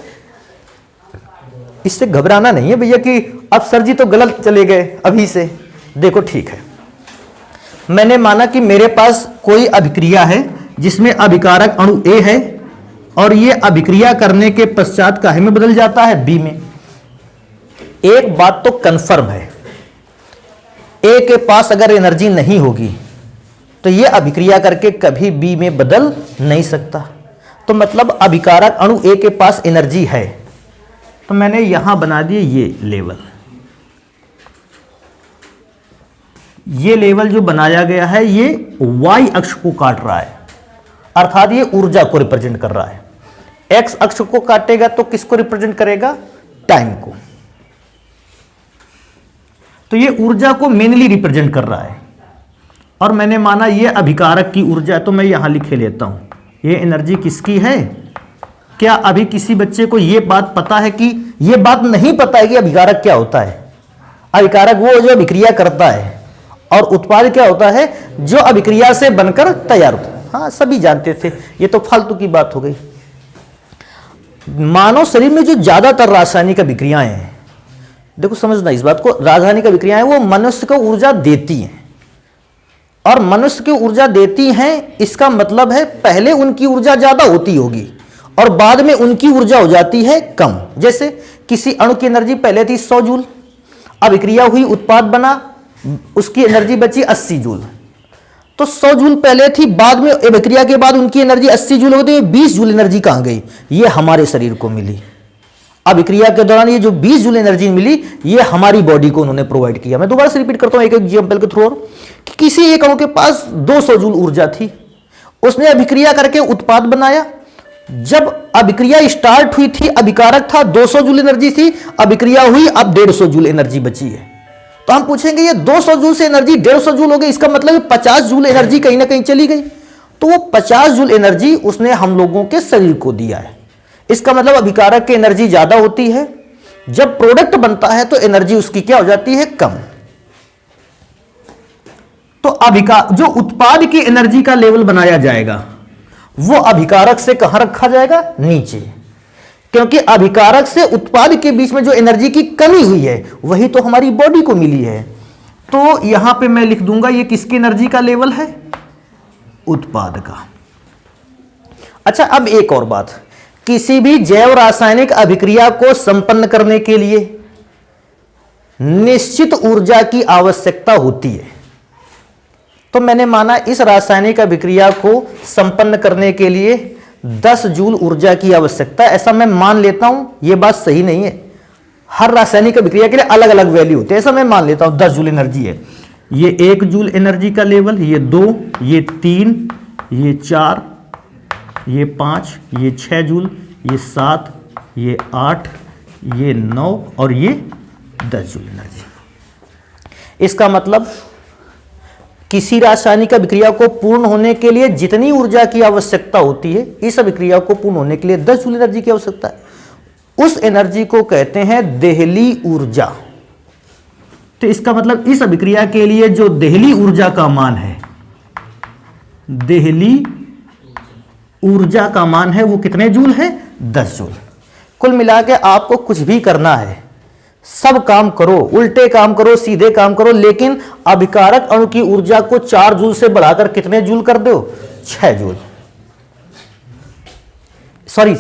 इससे घबराना नहीं है भैया कि अब सर जी तो गलत चले गए अभी से। देखो ठीक है, मैंने माना कि मेरे पास कोई अभिक्रिया है जिसमें अभिकारक अणु ए है और यह अभिक्रिया करने के पश्चात काहे में बदल जाता है, बी में। एक बात तो कंफर्म है, ए के पास अगर एनर्जी नहीं होगी तो यह अभिक्रिया करके कभी बी में बदल नहीं सकता। तो मतलब अभिकारक अणु ए के पास एनर्जी है, तो मैंने यहां बना दिए ये लेवल। ये लेवल जो बनाया गया है ये वाई अक्ष को काट रहा है, अर्थात ये ऊर्जा को रिप्रेजेंट कर रहा है। एक्स अक्ष को काटेगा तो किसको रिप्रेजेंट करेगा, टाइम को। तो ये ऊर्जा को मेनली रिप्रेजेंट कर रहा है, और मैंने माना ये अभिकारक की ऊर्जा, तो मैं यहां लिखे लेता हूं ये एनर्जी किसकी है। क्या अभी किसी बच्चे को ये बात पता है कि ये बात नहीं पता है कि अभिकारक क्या होता है? अभिकारक वो जो अभिक्रिया करता है, और उत्पाद क्या होता है, जो अभिक्रिया से बनकर तैयार होता है। हाँ, सभी जानते थे, ये तो फालतू की बात हो गई। मानव शरीर में जो ज्यादातर रासायनिक अभिक्रियाएं हैं, देखो समझना इस बात को, रासायनिक अभिक्रियाएं वो मनुष्य को ऊर्जा देती हैं, और मनुष्य की ऊर्जा देती हैं, इसका मतलब है पहले उनकी ऊर्जा ज्यादा होती होगी और बाद में उनकी ऊर्जा हो जाती है कम। जैसे किसी अणु की एनर्जी पहले थी 100 जूल, अभिक्रिया हुई, उत्पाद बना, उसकी एनर्जी बची 80 जूल। तो 100 जूल पहले थी, बाद में अभिक्रिया के बाद उनकी एनर्जी 80 जूल हो गई, 20 जूल एनर्जी कहां गई? ये हमारे शरीर को मिली। अभिक्रिया के दौरान ये जो 20 जूल एनर्जी मिली, ये हमारी बॉडी को उन्होंने प्रोवाइड किया। मैं दोबारा से रिपीट करता हूं एक एग्जांपल के थ्रू, और कि किसी एक अणु के पास 200 जूल ऊर्जा थी, उसने अभिक्रिया करके उत्पाद बनाया। जब अभिक्रिया स्टार्ट हुई थी, अभिकारक था, 200 जूल एनर्जी थी, अभिक्रिया हुई, अब 150 जूल एनर्जी बची है। तो हम पूछेंगे ये 200 जूल से एनर्जी 150 जूल हो गई, इसका मतलब 50 जूल एनर्जी कहीं ना कहीं चली गई। तो वो 50 जूल एनर्जी उसने हम लोगों के शरीर को दिया है। इसका मतलब अभिकारक की एनर्जी ज्यादा होती है, जब प्रोडक्ट बनता है तो एनर्जी उसकी क्या हो जाती है, कम। तो जो उत्पाद की एनर्जी का लेवल बनाया जाएगा वो अभिकारक से कहां रखा जाएगा, नीचे, क्योंकि अभिकारक से उत्पाद के बीच में जो एनर्जी की कमी हुई है वही तो हमारी बॉडी को मिली है। तो यहां पे मैं लिख दूंगा ये किसकी एनर्जी का लेवल है, उत्पाद का। अच्छा, अब एक और बात, किसी भी जैव रासायनिक अभिक्रिया को संपन्न करने के लिए निश्चित ऊर्जा की आवश्यकता होती है। तो मैंने माना इस रासायनिक अभिक्रिया को संपन्न करने के लिए 10 जूल ऊर्जा की आवश्यकता, ऐसा मैं मान लेता हूं। यह बात सही नहीं है, हर रासायनिक अभिक्रिया के लिए अलग अलग वैल्यू होती है, ऐसा मैं मान लेता हूं 10 जूल एनर्जी है। ये 1 जूल एनर्जी का लेवल, ये 2, ये 3, ये 4, ये 5, ये 6 जूल, ये 7, ये 8, ये 9 और ये 10 जूल एनर्जी। इसका मतलब किसी रासायनिक अभिक्रिया को पूर्ण होने के लिए जितनी ऊर्जा की आवश्यकता होती है, इस अभिक्रिया को पूर्ण होने के लिए 10 जूल एनर्जी की आवश्यकता है। उस एनर्जी को कहते हैं देहली ऊर्जा। तो इसका मतलब इस अभिक्रिया के लिए जो देहली ऊर्जा का मान है, देहली ऊर्जा का मान है वो कितने जूल है, 10 जूल। कुल मिला के आपको कुछ भी करना है, सब काम करो, उल्टे काम करो, सीधे काम करो, लेकिन अभिकारक अणु की ऊर्जा को 4 जूल से बढ़ाकर कितने जूल कर दो, 6 जूल, सॉरी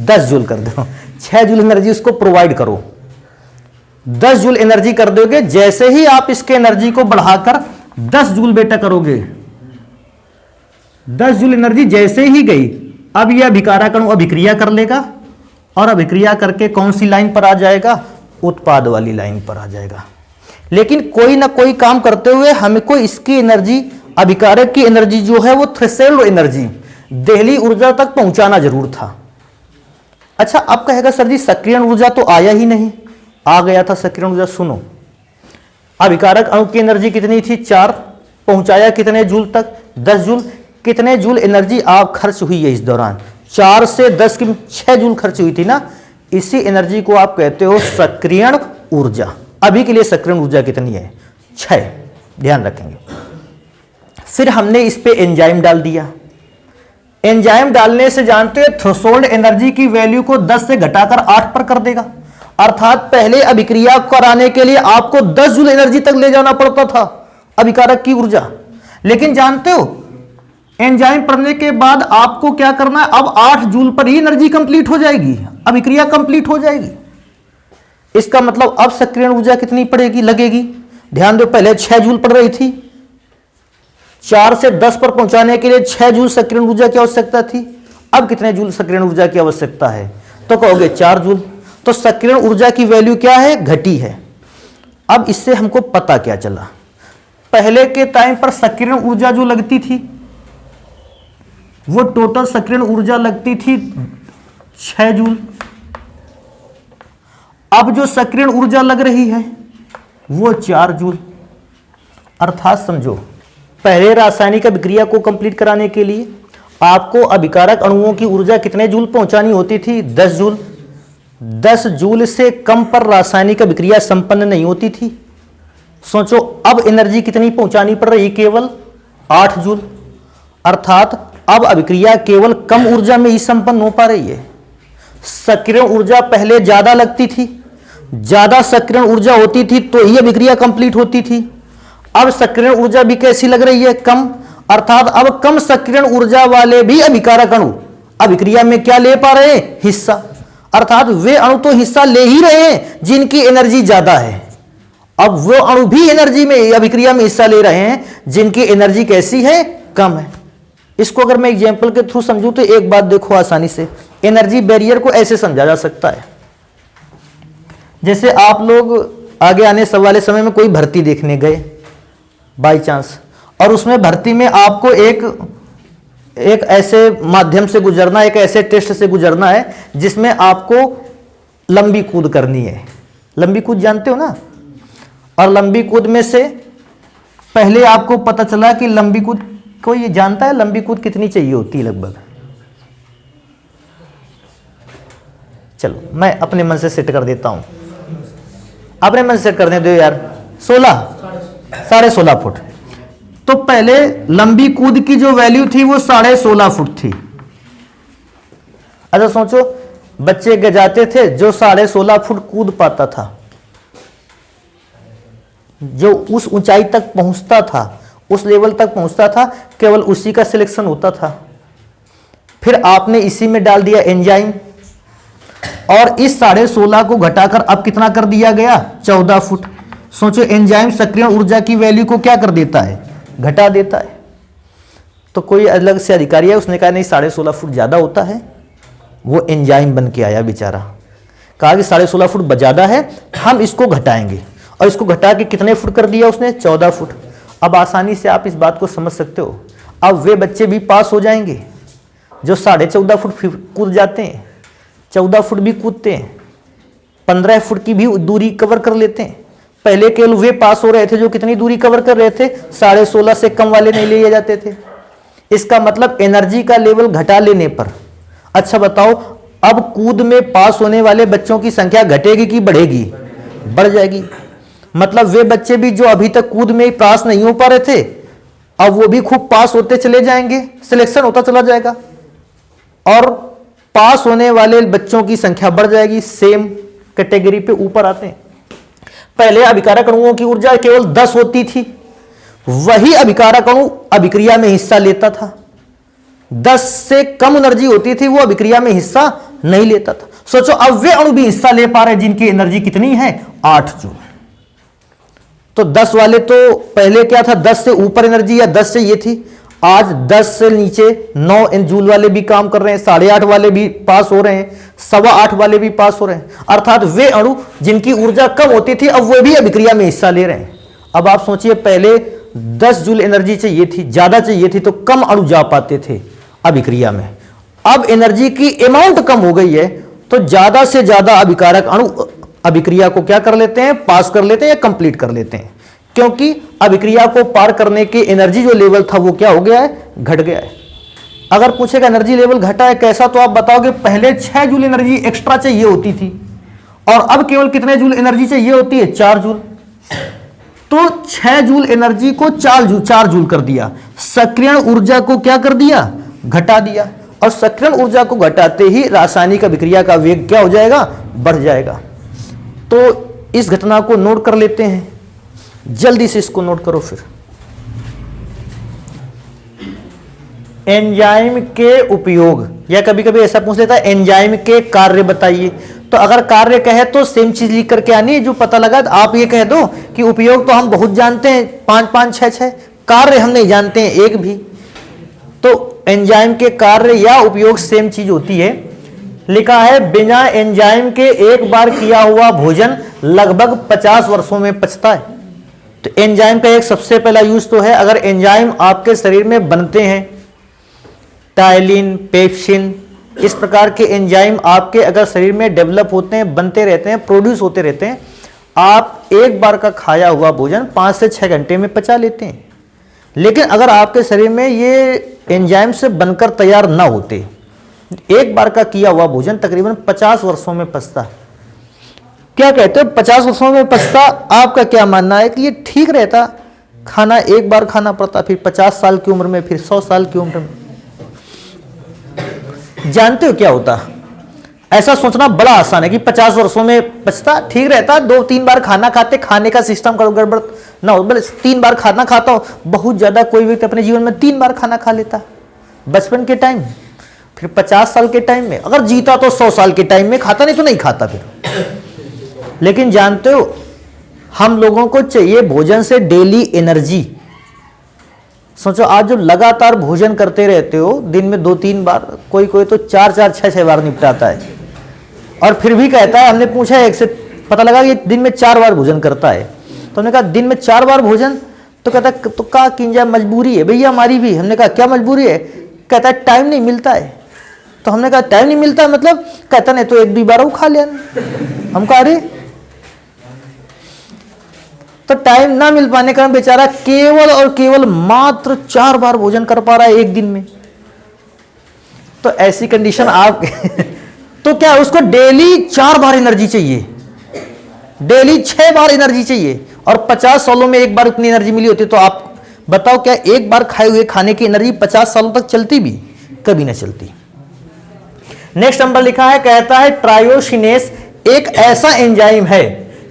10 जूल कर दो। 6 जूल एनर्जी उसको प्रोवाइड करो, 10 जूल एनर्जी कर दोगे। जैसे ही आप इसके एनर्जी को बढ़ाकर 10 जूल बेटा करोगे, 10 जूल एनर्जी जैसे ही गई, अब यह अभिकारक अणु अभिक्रिया कर लेगा और अभिक्रिया करके कौन सी लाइन पर आ जाएगा, उत्पाद वाली लाइन पर आ जाएगा। लेकिन कोई ना कोई काम करते हुए हमको इसकी एनर्जी, अभिकारक की एनर्जी जो है वो थ्रेशोल्ड एनर्जी, देहली ऊर्जा तक पहुंचाना जरूर था। अच्छा, अब कहेगा सर जी सक्रियण ऊर्जा तो आया ही नहीं। आ गया था सक्रियण ऊर्जा। सुनो, अभिकारक अणु की एनर्जी कितनी थी, 4, पहुंचाया कितने जूल तक, 10 जूल। कितने जूल एनर्जी आप खर्च हुई है इस दौरान, 4 से 10 की 6 जूल खर्च हुई थी ना। इसी एनर्जी को आप कहते हो सक्रियण ऊर्जा। अभी के लिए सक्रियण ऊर्जा कितनी है, 6, ध्यान रखेंगे। फिर हमने इस पे एंजाइम डाल दिया। एंजाइम डालने से जानते हैं थ्रेशोल्ड एनर्जी की वैल्यू को 10 से घटाकर 8 पर कर देगा। अर्थात पहले अभिक्रिया कराने के लिए आपको 10 जूल एनर्जी तक ले जाना पड़ता था अभिकारक की ऊर्जा, लेकिन जानते हो एंजाइम पढ़ने के बाद आपको क्या करना है, अब 8 जूल पर ही एनर्जी कंप्लीट हो जाएगी, अभिक्रिया कंप्लीट हो जाएगी। इसका मतलब अब सक्रियण ऊर्जा कितनी पड़ेगी, लगेगी। ध्यान दो, पहले 6 जूल पड़ रही थी, 4 से 10 पर पहुंचाने के लिए 6 जूल सक्रियण ऊर्जा की आवश्यकता थी। अब कितने जूल सक्रियण ऊर्जा की आवश्यकता है, तो कहोगे 4 जूल। तो सक्रियण ऊर्जा की वैल्यू क्या है, घटी है। अब इससे हमको पता क्या चला, पहले के टाइम पर सक्रियण ऊर्जा जो लगती थी वो टोटल सक्रियण ऊर्जा लगती थी 6 जूल। अब जो सक्रियण ऊर्जा लग रही है वो 4 जूल। अर्थात समझो, पहले रासायनिक अभिक्रिया को कंप्लीट कराने के लिए आपको अभिकारक अणुओं की ऊर्जा कितने जूल पहुंचानी होती थी, 10 जूल। 10 जूल से कम पर रासायनिक अभिक्रिया संपन्न नहीं होती थी। सोचो अब एनर्जी कितनी पहुंचानी पड़ रही, केवल 8 जूल। अर्थात अब अभिक्रिया केवल कम ऊर्जा में ही संपन्न हो पा रही है। सक्रियण ऊर्जा पहले ज्यादा लगती थी, ज्यादा सक्रियण ऊर्जा होती थी तो ही अभिक्रिया कंप्लीट होती थी। अब सक्रियण ऊर्जा भी कैसी लग रही है, कम। अर्थात अब कम सक्रियण ऊर्जा वाले भी अभिकारक अणु अभिक्रिया में क्या ले पा रहे हैं, हिस्सा। अर्थात वे अणु तो हिस्सा ले ही रहे हैं जिनकी एनर्जी ज्यादा है। अब वो अणु भी एनर्जी में, अभिक्रिया में हिस्सा ले रहे हैं जिनकी एनर्जी कैसी है, कम है। इसको अगर मैं एग्जांपल के थ्रू समझूं तो एक बात देखो आसानी से, एनर्जी बैरियर को ऐसे समझा जा सकता है। जैसे आप लोग आगे आने वाले समय में कोई भर्ती देखने गए बाय चांस, और उसमें भर्ती में आपको एक ऐसे माध्यम से गुजरना, एक ऐसे टेस्ट से गुजरना है जिसमें आपको लंबी कूद करनी है। लंबी कूद जानते हो ना, और लंबी कूद में से पहले आपको पता चला कि लंबी कूद, कोई ये जानता है लंबी कूद कितनी चाहिए होती है लगभग? चलो मैं अपने मन से सेट कर देता हूं। अपने मन से सेट करने दो यार, 16, 16.5 फुट। तो पहले लंबी कूद की जो वैल्यू थी वो 16.5 फुट थी। अच्छा सोचो, बच्चे गजाते थे जो 16.5 फुट कूद पाता था, जो उस ऊंचाई तक पहुंचता था, उस लेवल तक पहुंचता था, केवल उसी का सिलेक्शन होता था। फिर आपने इसी में डाल दिया एंजाइम, और इस 16.5 को घटाकर अब कितना कर दिया गया, 14 फुट। सोचो, एंजाइम सक्रियण ऊर्जा की वैल्यू को क्या कर देता है, घटा देता है। तो कोई अलग से अधिकारी है, उसने कहा नहीं 16.5 फुट ज्यादा होता है, वो एंजाइम बन के आया बेचारा, कहा कि 16.5 फुट ज्यादा है, हम इसको घटाएंगे, और इसको घटा के कितने फुट कर दिया उसने, 14 फुट। अब आसानी से आप इस बात को समझ सकते हो, अब वे बच्चे भी पास हो जाएंगे जो 14.5 फुट कूद जाते हैं, 14 फुट भी कूदते हैं, 15 फुट की भी दूरी कवर कर लेते हैं। पहले केवल वे पास हो रहे थे जो कितनी दूरी कवर कर रहे थे, 16.5 से कम वाले नहीं लिए जाते थे। इसका मतलब एनर्जी का लेवल घटा लेने पर। अच्छा बताओ, अब कूद में पास होने वाले बच्चों की संख्या घटेगी कि बढ़ेगी, बढ़ जाएगी। मतलब वे बच्चे भी जो अभी तक कूद में पास नहीं हो पा रहे थे, अब वो भी खूब पास होते चले जाएंगे, सिलेक्शन होता चला जाएगा, और पास होने वाले बच्चों की संख्या बढ़ जाएगी, सेम कैटेगरी पे ऊपर आते हैं। पहले अभिकारक अणुओं की ऊर्जा केवल 10 होती थी, वही अभिकारक अणु अभिक्रिया में हिस्सा लेता था। 10 से कम एनर्जी होती थी, वो अभिक्रिया में हिस्सा नहीं लेता था। सोचो, अब वे अणु भी हिस्सा ले पा रहे जिनकी एनर्जी कितनी है, 8 जूल। तो 10 वाले तो पहले क्या था, 10 से ऊपर एनर्जी या 10 से ये थी, आज 10 से नीचे 9 जूल वाले भी काम कर रहे हैं, 8.5 वाले भी पास हो रहे हैं, 8.25 वाले भी पास हो रहे हैं। अर्थात वे अणु जिनकी ऊर्जा कम होती थी, अब वे भी अभिक्रिया में हिस्सा ले रहे हैं। अब आप सोचिए, पहले 10 जूल एनर्जी चाहिए थी, ज्यादा चाहिए थी, तो कम अणु जा पाते थे अभिक्रिया में। अब एनर्जी की अमाउंट कम हो गई है, तो ज्यादा से ज्यादा अभिकारक अणु अभिक्रिया को क्या कर लेते हैं, पास कर लेते हैं या कंप्लीट कर लेते हैं, क्योंकि अभिक्रिया को पार करने के एनर्जी जो लेवल था वो क्या हो गया है, घट गया है। अगर पूछेगा एनर्जी लेवल घटा है कैसा, तो आप बताओगे पहले 6 जूल एनर्जी एक्स्ट्रा चाहिए होती थी, और अब केवल कितने जूल एनर्जी चाहिए होती है, 4 जूल। तो 6 जूल एनर्जी को 4 जूल कर दिया, सक्रियण ऊर्जा को क्या कर दिया, घटा दिया, और सक्रियण ऊर्जा को घटाते ही रासायनिक अभिक्रिया का वेग क्या हो जाएगा, बढ़ जाएगा। तो इस घटना को नोट कर लेते हैं, जल्दी से इसको नोट करो। फिर एंजाइम के उपयोग, या कभी कभी ऐसा पूछ लेता है एंजाइम के कार्य बताइए, तो अगर कार्य कहे तो सेम चीज लिख करके आनी है जो पता लगा। आप ये कह दो कि उपयोग तो हम बहुत जानते हैं, 5 6, कार्य हम नहीं जानते हैं एक भी। तो एंजाइम के कार्य या उपयोग सेम चीज होती है। लिखा है, बिना एंजाइम के एक बार किया हुआ भोजन लगभग 50 वर्षों में पचता है। तो एंजाइम का एक सबसे पहला यूज तो है, अगर एंजाइम आपके शरीर में बनते हैं, टाइलिन, पेप्सिन, इस प्रकार के एंजाइम आपके अगर शरीर में डेवलप होते हैं, बनते रहते हैं, प्रोड्यूस होते रहते हैं, आप एक बार का खाया हुआ भोजन 5 से 6 घंटे में पचा लेते हैं। लेकिन अगर आपके शरीर में ये एंजाइम से बनकर तैयार ना होते, एक बार का किया हुआ भोजन तकरीबन 50 वर्षों में पचता है। क्या कहते हो, 50 वर्षों में पचता? आपका क्या मानना है कि ये ठीक रहता, खाना एक बार खाना पड़ता, फिर 50 साल की उम्र में, फिर 100 साल की उम्र में? जानते हो क्या होता? ऐसा सोचना बड़ा आसान है कि 50 वर्षों में पचता, ठीक रहता, 2-3 बार खाना खाते, खाने का सिस्टम गड़बड़ ना हो, बस 3 बार खाना खाता हो। बहुत ज्यादा कोई व्यक्ति अपने जीवन में 3 बार खाना खा लेता, बचपन के टाइम, फिर 50 साल के टाइम में, अगर जीता तो 100 साल के टाइम में खाता, नहीं तो नहीं खाता फिर। लेकिन जानते हो, हम लोगों को चाहिए भोजन से डेली एनर्जी। सोचो, आज जो लगातार भोजन करते रहते हो, दिन में 2-3 बार, कोई कोई तो 4-4, 6-6 बार निपटाता है, और फिर भी कहता है, हमने पूछा है एक से, पता लगा कि दिन में 4 बार भोजन करता है। तो हमने कहा दिन में 4 बार भोजन, तो कहता है तो का किंजा मजबूरी है भैया हमारी भी। हमने कहा क्या मजबूरी है? कहता है टाइम नहीं मिलता है। तो हमने कहा टाइम नहीं मिलता है मतलब? कहता नहीं तो 1-2 बार वो खा लिया। हम कहा अरे, तो टाइम ना मिल पाने का बेचारा केवल और केवल मात्र 4 बार भोजन कर पा रहा है एक दिन में। तो ऐसी कंडीशन आप तो क्या उसको डेली 4 बार एनर्जी चाहिए, डेली 6 बार एनर्जी चाहिए और 50 सालों में एक बार उतनी एनर्जी मिली होती, तो आप बताओ क्या एक बार खाए हुए खाने की एनर्जी 50 सालों तक चलती भी? कभी ना चलती। नेक्स्ट नंबर लिखा है, कहता है ट्रायोसिनेस एक ऐसा एंजाइम है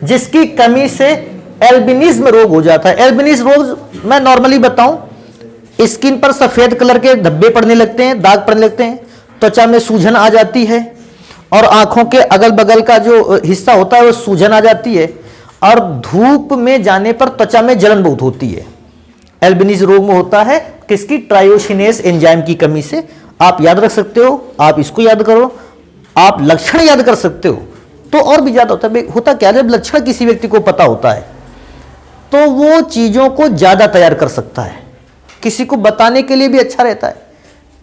जिसकी कमी से एल्बिनिज्म रोग हो जाता है। एल्बिनिज्म रोग मैं नॉर्मली बताऊं, स्किन पर सफेद कलर के धब्बे पड़ने लगते हैं, दाग पड़ने लगते हैं, त्वचा में सूजन आ जाती है और आंखों के अगल बगल का जो हिस्सा होता है वो सूजन आ जाती है और धूप में जाने पर त्वचा में जलन बहुत होती है। एल्बिनिज्म रोग में होता है किसकी? ट्रायोसिनेस एंजाइम की कमी से। आप याद रख सकते हो, आप इसको याद करो, आप लक्षण याद कर सकते हो तो और भी ज्यादा होता है। होता क्या, जब लक्षण किसी व्यक्ति को पता होता है तो वो चीजों को ज्यादा तैयार कर सकता है, किसी को बताने के लिए भी अच्छा रहता है।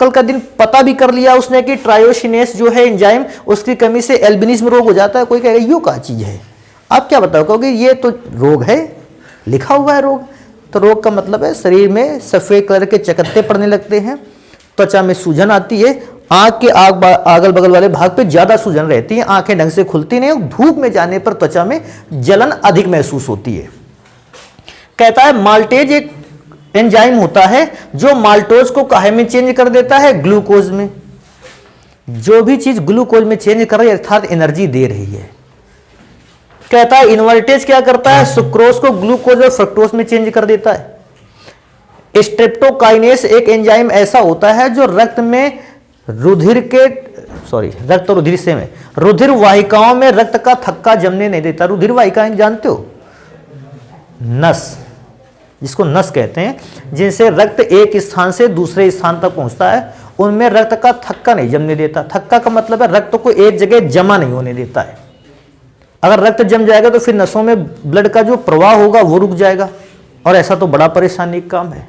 कल का दिन पता भी कर लिया उसने कि ट्रायोसिनेस जो है एंजाइम, उसकी कमी से एल्बिनिज्म रोग हो जाता है, कोई कहेगा यो क्या चीज है, आप क्या बताओ, कहोगे ये तो रोग है, लिखा हुआ है रोग। तो रोग का मतलब है शरीर में सफेद कलर के चकत्ते पड़ने लगते हैं, त्वचा में सूजन आती है, आंख के अगल बगल वाले भाग पे ज्यादा सूजन रहती है, आंखें ढंग से खुलती नहीं, धूप में जाने पर त्वचा में जलन अधिक महसूस होती है। कहता है माल्टेज एक एंजाइम होता है जो माल्टोज को काहे में चेंज कर देता है? ग्लूकोज में। जो भी चीज ग्लूकोज में चेंज कर रही है अर्थात एनर्जी दे रही है। कहता है इन्वर्टेज क्या करता है? सुक्रोज को ग्लूकोज और फ्रक्टोज में चेंज कर देता है। स्ट्रेप्टोकाइनेस एक एंजाइम ऐसा होता है जो रक्त और रुधिर से में रुधिर वाहिकाओं में रक्त का थक्का जमने नहीं देता। रुधिर वाहिकाएं जानते हो? नस, जिसको नस कहते हैं, जिनसे रक्त एक स्थान से दूसरे स्थान तक पहुंचता है, उनमें रक्त का थक्का नहीं जमने देता। थक्का का मतलब है रक्त को एक जगह जमा नहीं होने देता है। अगर रक्त जम जाएगा तो फिर नसों में ब्लड का जो प्रवाह होगा वो रुक जाएगा और ऐसा तो बड़ा परेशानी का काम है।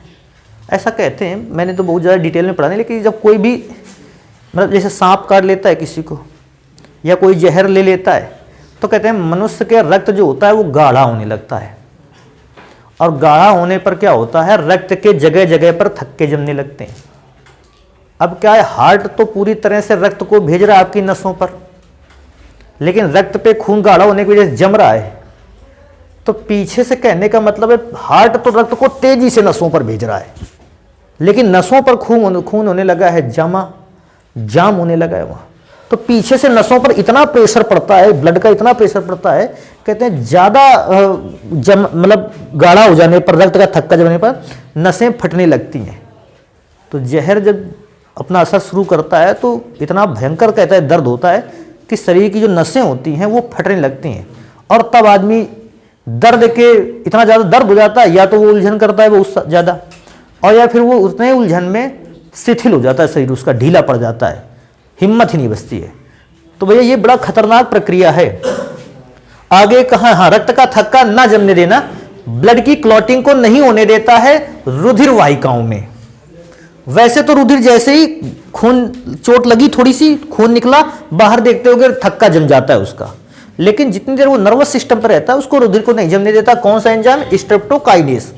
ऐसा कहते हैं, मैंने तो बहुत ज़्यादा डिटेल में पढ़ा नहीं, लेकिन जब कोई भी मतलब जैसे सांप काट लेता है किसी को या कोई जहर ले लेता है तो कहते हैं मनुष्य के रक्त जो होता है वो गाढ़ा होने लगता है और गाढ़ा होने पर क्या होता है, रक्त के जगह जगह पर थक्के जमने लगते हैं। अब क्या है, हार्ट तो पूरी तरह से रक्त को भेज रहा है आपकी नसों पर, लेकिन रक्त पे खून गाढ़ा होने की वजह से जम रहा है, तो पीछे से कहने का मतलब है हार्ट तो रक्त को तेजी से नसों पर भेज रहा है, लेकिन नसों पर खून होने लगा है, जाम होने लगा है वहां, तो पीछे से नसों पर इतना प्रेशर पड़ता है, ब्लड का इतना प्रेशर पड़ता है, कहते हैं ज्यादा मतलब गाढ़ा हो जाने पर, रक्त का थक्का जमने पर नसें फटने लगती हैं। तो जहर जब अपना असर शुरू करता है तो इतना भयंकर कहता है दर्द होता है कि शरीर की जो नसें होती हैं वो फटने लगती हैं और तब आदमी दर्द के इतना ज़्यादा दर्द हो जाता है, या तो वो उलझन करता है वो उससे ज़्यादा, और या फिर वो उतने उलझन में शिथिल हो जाता है, शरीर उसका ढीला पड़ जाता है, हिम्मत ही नहीं बचती है। तो भैया ये बड़ा खतरनाक प्रक्रिया है। आगे कहा, हाँ, रक्त का थक्का ना जमने देना, ब्लड की क्लॉटिंग को नहीं होने देता है रुधिर वाहिकाओं में। वैसे तो रुधिर जैसे ही खून, चोट लगी थोड़ी सी, खून निकला, बाहर देखते होगे थक्का जम जाता है उसका, लेकिन जितनी देर वो नर्वस सिस्टम पर रहता है उसको रुधिर को नहीं जमने देता। कौन सा एंजाइम? स्ट्रेप्टोकाइनेस।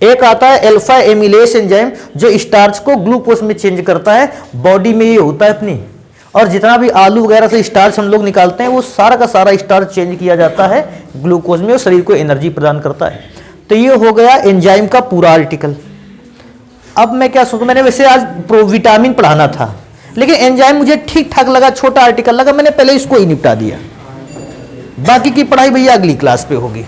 एक आता है अल्फा एमिलेस एंजाइम जो स्टार्च को ग्लूकोज में चेंज करता है। बॉडी में ये होता है अपनी, और जितना भी आलू वगैरह से स्टार्च हम लोग निकालते हैं वो सारा का सारा स्टार्च चेंज किया जाता है ग्लूकोज में और शरीर को एनर्जी प्रदान करता है। तो ये हो गया एंजाइम का पूरा आर्टिकल। अब मैं क्या सोचूं, मैंने वैसे आज विटामिन पढ़ाना था, लेकिन एंजाइम मुझे ठीक ठाक लगा, छोटा आर्टिकल लगा, मैंने पहले इसको ही निपटा दिया। बाकी की पढ़ाई भैया अगली क्लास पे होगी।